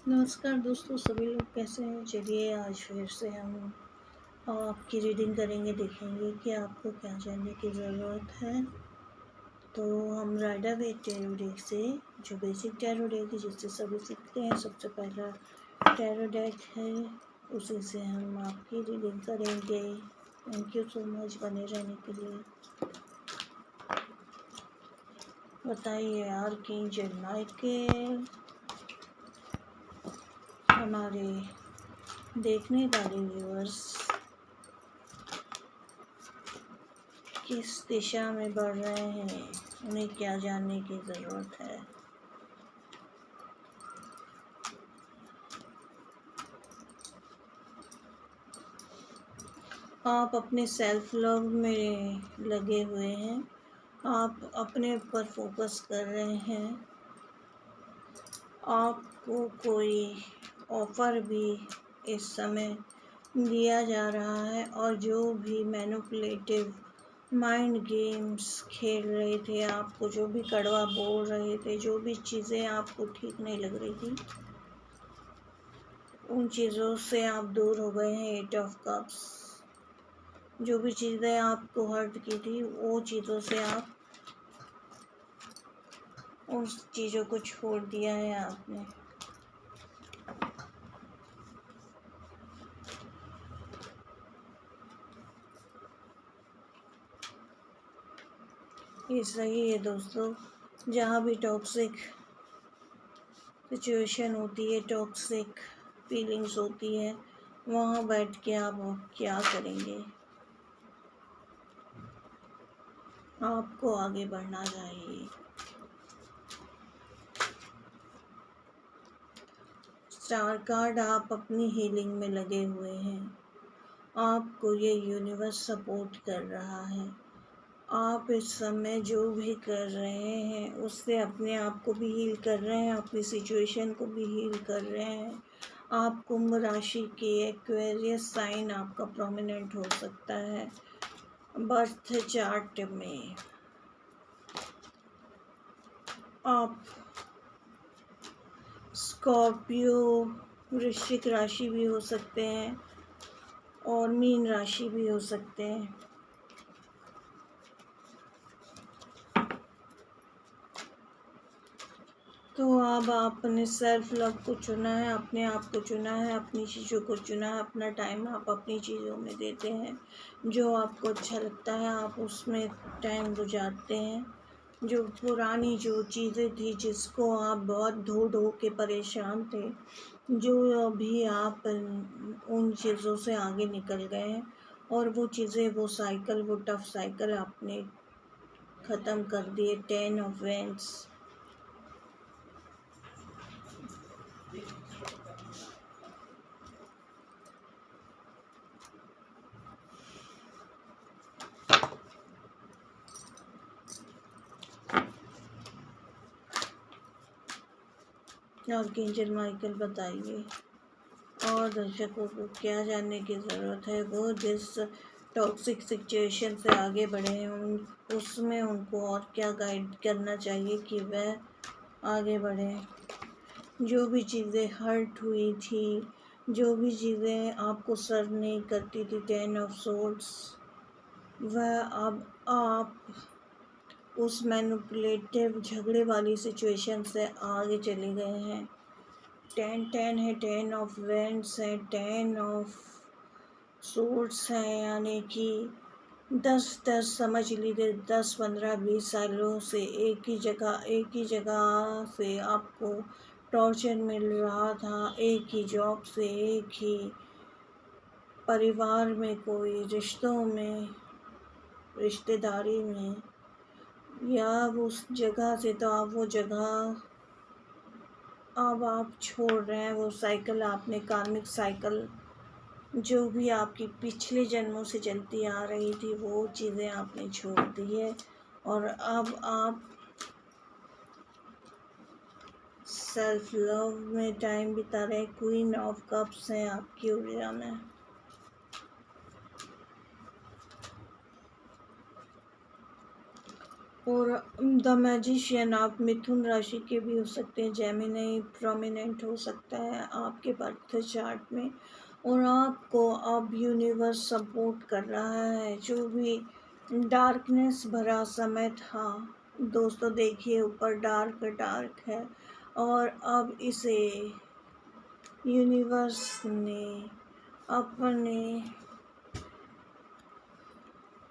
नमस्कार दोस्तों, सभी लोग कैसे हैं। चलिए आज फिर से हम आपकी रीडिंग करेंगे, देखेंगे कि आपको क्या जानने की ज़रूरत है। तो हम राइडर वेट टैरो डेक से, जो बेसिक टैरो डेक है जिससे सभी सीखते हैं, सबसे पहला टैरो डेक है, उसी से हम आपकी रीडिंग करेंगे। थैंक यू सो मच बने रहने के लिए। बताइए आर्कएंजल माइकल हमारे देखने वाले व्यूअर्स किस दिशा में बढ़ रहे हैं, उन्हें क्या जानने की ज़रूरत है। आप अपने सेल्फ लव में लगे हुए हैं, आप अपने ऊपर फोकस कर रहे हैं। आपको कोई ऑफ़र भी इस समय दिया जा रहा है, और जो भी मैनिपुलेटिव माइंड गेम्स खेल रहे थे, आपको जो भी कड़वा बोल रहे थे, जो भी चीज़ें आपको ठीक नहीं लग रही थी, उन चीज़ों से आप दूर हो गए हैं। एट ऑफ कप्स, जो भी चीज़ें आपको हर्ट की थी, वो चीज़ों से आप उस चीज़ों को छोड़ दिया है आपने। ये सही है दोस्तों। जहाँ भी टॉक्सिक सिचुएशन होती है, टॉक्सिक फीलिंग्स होती है, वहाँ बैठ के आप क्या करेंगे। आपको आगे बढ़ना चाहिए। स्टार कार्ड, आप अपनी हीलिंग में लगे हुए हैं। आपको ये यूनिवर्स सपोर्ट कर रहा है। आप इस समय जो भी कर रहे हैं, उससे अपने आप को भी हील कर रहे हैं, अपनी सिचुएशन को भी हील कर रहे हैं। आप कुंभ राशि के एक्वेरियस साइन आपका प्रोमिनेंट हो सकता है बर्थ चार्ट में। आप स्कॉर्पियो वृश्चिक राशि भी हो सकते हैं और मीन राशि भी हो सकते हैं। तो अब आपने सेल्फ लव को चुना है, अपने आप को चुना है, अपनी चीज़ों को चुना है। अपना टाइम आप अपनी चीज़ों में देते हैं, जो आपको अच्छा लगता है आप उसमें टाइम गुजारते हैं। जो पुरानी जो चीज़ें थी, जिसको आप बहुत ढो ढो के परेशान थे, जो अभी आप उन चीज़ों से आगे निकल गए हैं, और वो चीज़ें, वो साइकिल, वो टफ साइकिल आपने ख़त्म कर दिए। 10 ऑफ वेंट्स, आर्कएंजल माइकल बताइए और दर्शकों को क्या जानने की ज़रूरत है। वो जिस टॉक्सिक सिचुएशन से आगे बढ़े हैं, उसमें उनको और क्या गाइड करना चाहिए कि वह आगे बढ़ें। जो भी चीज़ें हर्ट हुई थी, जो भी चीज़ें आपको सर्व नहीं करती थी, 10 ऑफ सोर्ड्स, वह अब आप उस मैनिपुलेटिव झगड़े वाली सिचुएशन से आगे चले गए हैं। 10 है, 10 ऑफ वेंट्स है, 10 ऑफ सूट्स हैं, यानी कि 10 समझ लीजिए, 10 15 20 सालों से एक ही जगह से आपको टॉर्चर मिल रहा था। एक ही जॉब से, एक ही परिवार में, कोई रिश्तों में, रिश्तेदारी में, या उस जगह से, तो आप वो जगह अब आप छोड़ रहे हैं। वो साइकिल आपने, कार्मिक साइकिल, जो भी आपकी पिछले जन्मों से चलती आ रही थी, वो चीज़ें आपने छोड़ दी है, और अब आप सेल्फ लव में टाइम बिता रहे। क्वीन ऑफ कप्स हैं आपकी ऊर्जा में। और द मैजिशियन आप मिथुन राशि के भी हो सकते हैं, जेमिनी प्रोमिनेंट हो सकता है आपके बर्थ चार्ट में। और आपको अब यूनिवर्स सपोर्ट कर रहा है। जो भी डार्कनेस भरा समय था दोस्तों, देखिए ऊपर डार्क डार्क है, और अब इसे यूनिवर्स ने अपने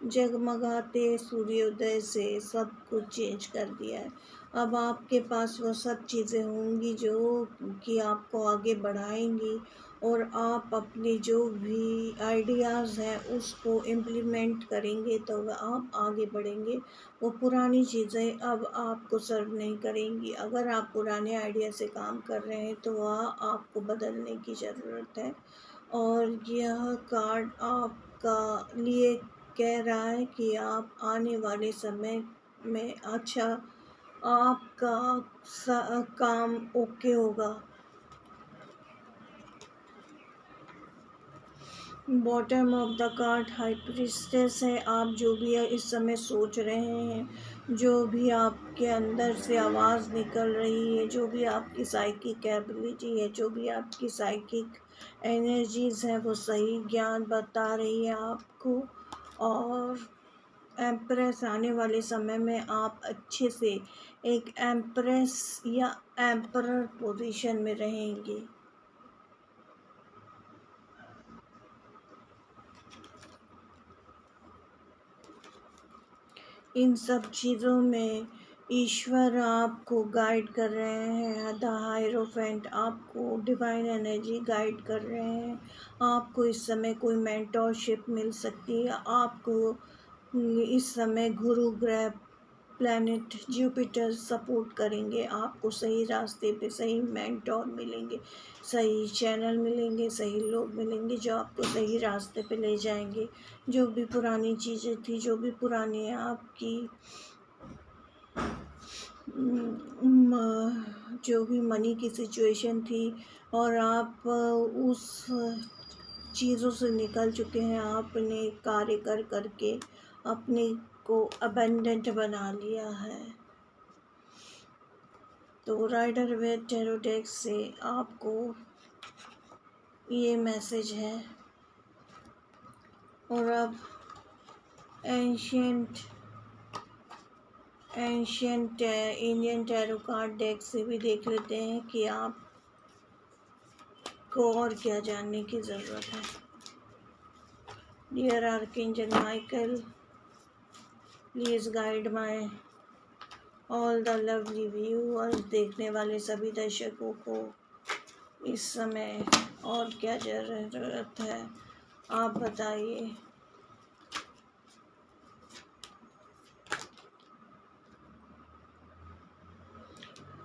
जगमगाते सूर्योदय से सब कुछ चेंज कर दिया है। अब आपके पास वो सब चीज़ें होंगी जो कि आपको आगे बढ़ाएंगी, और आप अपने जो भी आइडियाज़ हैं उसको इम्प्लीमेंट करेंगे तो आप आगे बढ़ेंगे। वो पुरानी चीज़ें अब आपको सर्व नहीं करेंगी। अगर आप पुराने आइडिया से काम कर रहे हैं तो वह आपको बदलने की ज़रूरत है। और यह कार्ड आपका लिए कह रहा है कि आप आने वाले समय में अच्छा आपका काम ओके होगा। Bottom of the card high priestess है। आप जो भी इस समय सोच रहे हैं, जो भी आपके अंदर से आवाज़ निकल रही है, जो भी आपकी साइकिक एबिलिटी है, जो भी आपकी साइकिक एनर्जीज़ हैं, वो सही ज्ञान बता रही है आपको। और एम्प्रेस आने वाले समय में आप अच्छे से एक एम्प्रेस या एम्परर पोजीशन में रहेंगे। इन सब चीज़ों में ईश्वर आपको गाइड कर रहे हैं। द हायरोफेंट आपको डिवाइन एनर्जी गाइड कर रहे हैं। आपको इस समय कोई मेंटोरशिप मिल सकती है। आपको इस समय गुरु ग्रह प्लैनेट जुपिटर सपोर्ट करेंगे। आपको सही रास्ते पे सही मेंटोर मिलेंगे, सही चैनल मिलेंगे, सही लोग मिलेंगे जो आपको सही रास्ते पे ले जाएंगे। जो भी पुरानी चीज़ें थी, जो भी पुरानी आपकी जो भी मनी की सिचुएशन थी, और आप उस चीज़ों से निकल चुके हैं। आपने कार्य कर करके अपने को अबेंडेंट बना लिया है। तो राइडर वेट टैरो डेक से आपको ये मैसेज है। और अब ancient Indian tarot card deck से भी देख लेते हैं कि आप को और क्या जानने की ज़रूरत है। Dear archangel Michael, please guide my all the lovely viewers. देखने वाले सभी दर्शकों को इस समय और क्या ज़रूरत है, आप बताइए।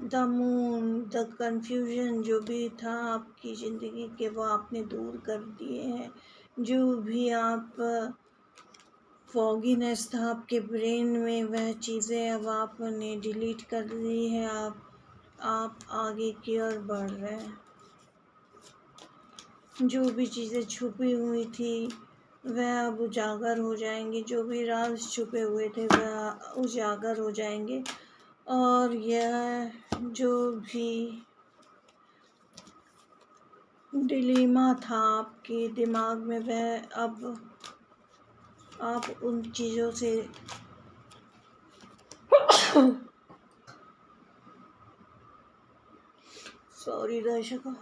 द मून, द कन्फ्यूजन जो भी था आपकी ज़िंदगी के, वो आपने दूर कर दिए हैं। जो भी आप फॉगीनेस था आपके ब्रेन में, वह चीज़ें अब आपने डिलीट कर दी है। आप आगे की ओर बढ़ रहे हैं। जो भी चीज़ें छुपी हुई थी वह अब उजागर हो जाएंगी। जो भी राज छुपे हुए थे वह उजागर हो जाएंगे। और यह जो भी डिलेमा था आपके दिमाग में, वह अब आप उन चीज़ों से सॉरी दर्शकों,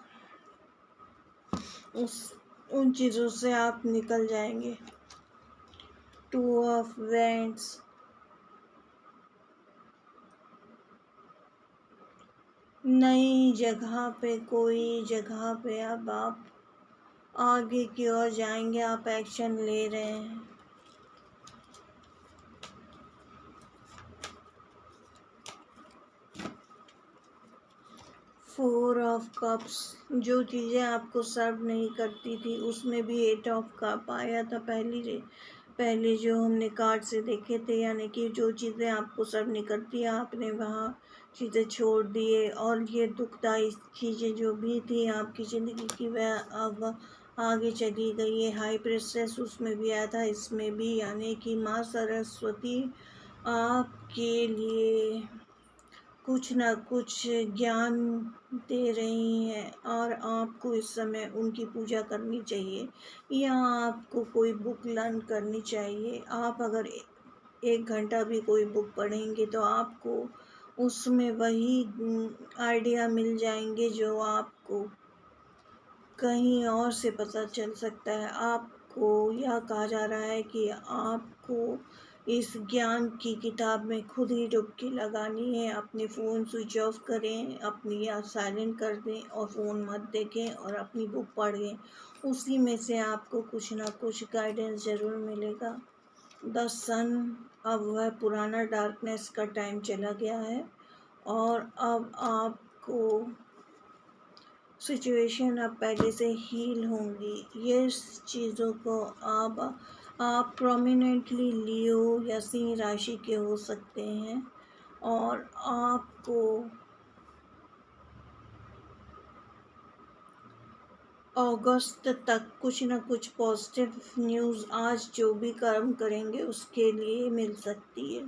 उन चीज़ों से आप निकल जाएंगे। टू ऑफ वेंट्स, नई जगह पे, कोई जगह पे अब आप आगे की ओर जाएंगे। आप एक्शन ले रहे हैं। फोर ऑफ कप्स, जो चीज़ें आपको सर्व नहीं करती थी उसमें भी एट ऑफ कप आया था। पहले जो हमने कार्ड से देखे थे, यानी कि जो चीज़ें आपको सर्व नहीं करती आपने वहाँ चीज़ें छोड़ दिए। और ये दुखदाई चीज़ें जो भी थी आपकी ज़िंदगी की, वह अब आगे चली गई है। हाई प्रेस्टेस उसमें भी आया था, इसमें भी, यानी कि माँ सरस्वती आपके लिए कुछ ना कुछ ज्ञान दे रही हैं और आपको इस समय उनकी पूजा करनी चाहिए या आपको कोई बुक लर्न करनी चाहिए। आप अगर 1 घंटा भी कोई बुक पढ़ेंगे तो आपको उसमें वही आइडिया मिल जाएंगे जो आपको कहीं और से पता चल सकता है। आपको यह कहा जा रहा है कि आपको इस ज्ञान की किताब में खुद ही डुबकी लगानी है। अपने फ़ोन स्विच ऑफ करें, अपनी या साइलेंट कर दें और फ़ोन मत देखें और अपनी बुक पढ़ें। उसी में से आपको कुछ ना कुछ गाइडेंस ज़रूर मिलेगा। द सन, अब वह पुराना डार्कनेस का टाइम चला गया है और अब आपको सिचुएशन अब पहले से हील होंगी। ये चीज़ों को आप प्रोमिनेंटली लियो या सिंह राशि के हो सकते हैं और आपको अगस्त तक कुछ ना कुछ पॉजिटिव न्यूज़ आज जो भी कर्म करेंगे उसके लिए मिल सकती है।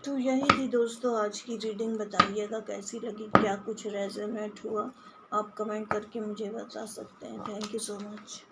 तो यही थी दोस्तों आज की रीडिंग। बताइएगा कैसी लगी, क्या कुछ रेजोनेट हुआ, आप कमेंट करके मुझे बता सकते हैं। Thank you so much.